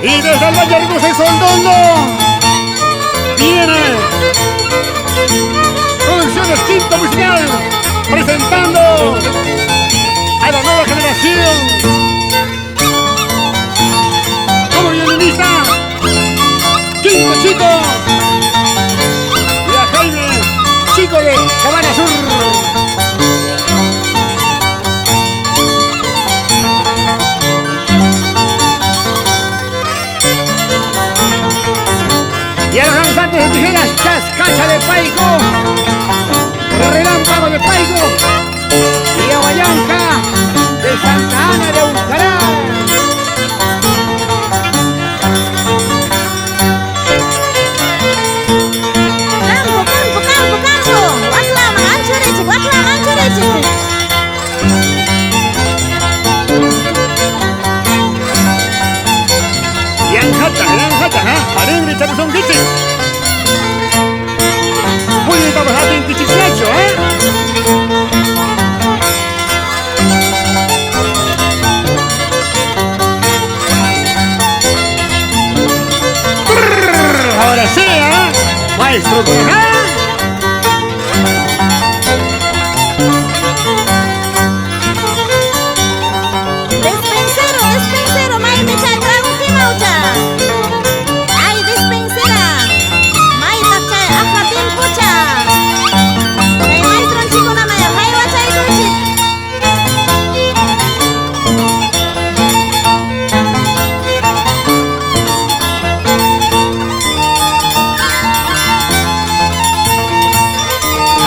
Y desde el Valle Hermoso y Sondondo viene Producciones Quinto Musical presentando a la nueva generación como violinista Quinto Chico y a Jaime Chico de Cabana Sur. Y a los danzantes de tijeras, Chascacha de Paico, Relámpago de Paico y Aguayanca de Santa Ana de Ucará. Campo, Guaclama, Anchorece. Yanjata, alegre Charizón Kichi. Muy bien, estamos a 25, Ahora sí, maestro Corajá. Despensero, mai me chai trago timaucha. Ay, despensera, mai tachai aja timpucha. Ay, maestro chico na mai hai wachai duchi.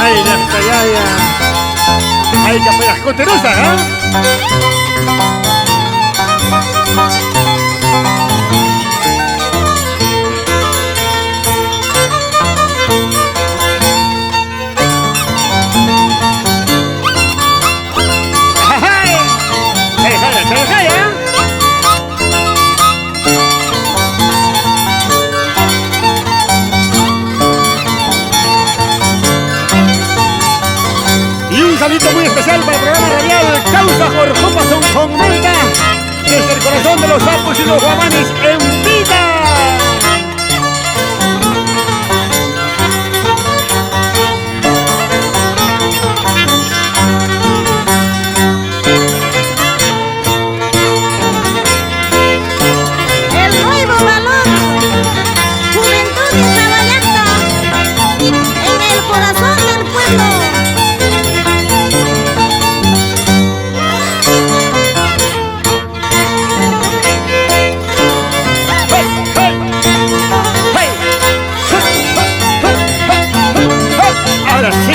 Ay, la yaya. Ay, que fue las coterosas, Y un saludo muy especial para el programa radial Causa Jorjopa Son Comenta desde el corazón de los sapos y los guamanes en vida. El nuevo valor, juventud y caballeata, en el corazón del pueblo. Ahora sí,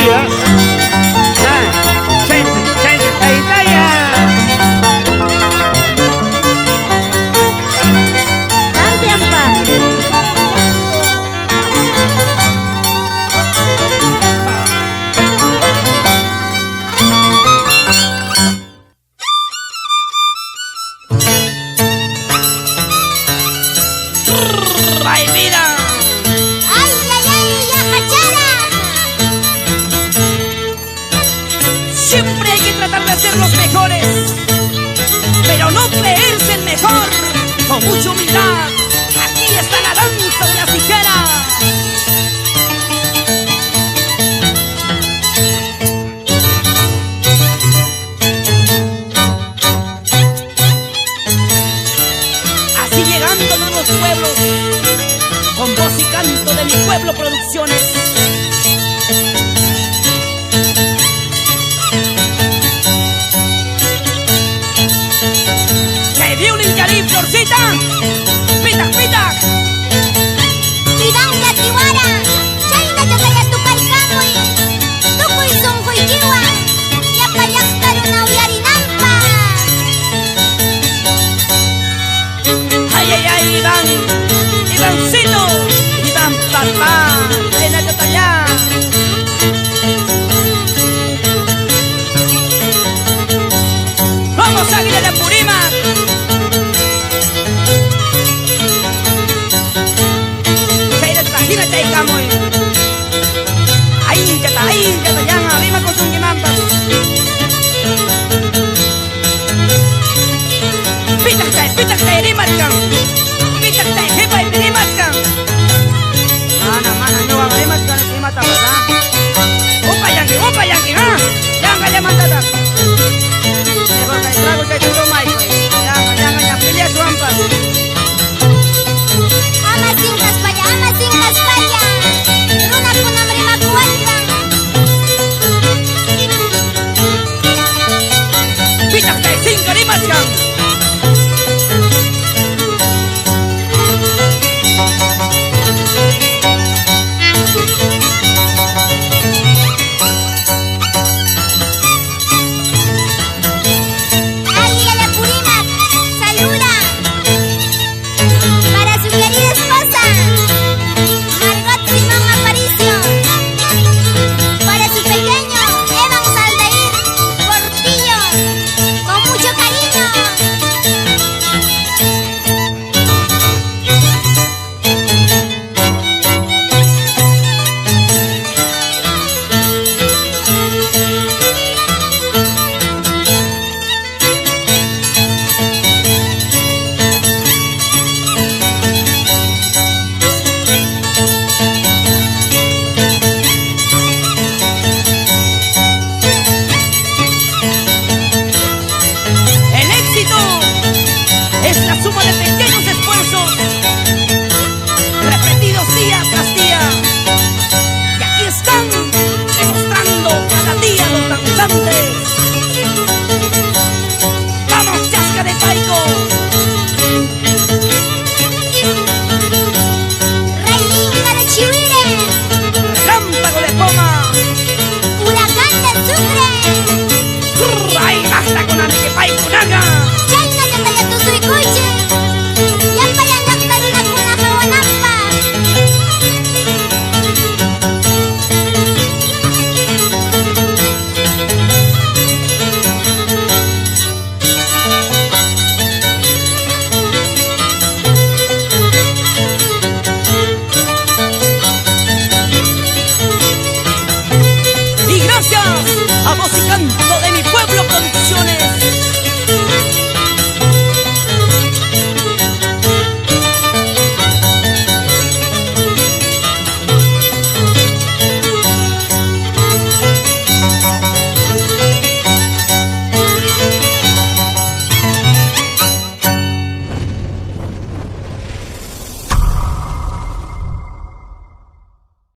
Gracias, padre. ¡Ay, mira! ¡Ay, ya, Hachara! Siempre hay que tratar de ser los mejores, pero no creerse el mejor. Con mucha humildad, aquí está la danza de las tijeras. Así llegando a nuevos pueblos, con voz y canto de mi pueblo Producciones. Que Violín Cari, Florcita.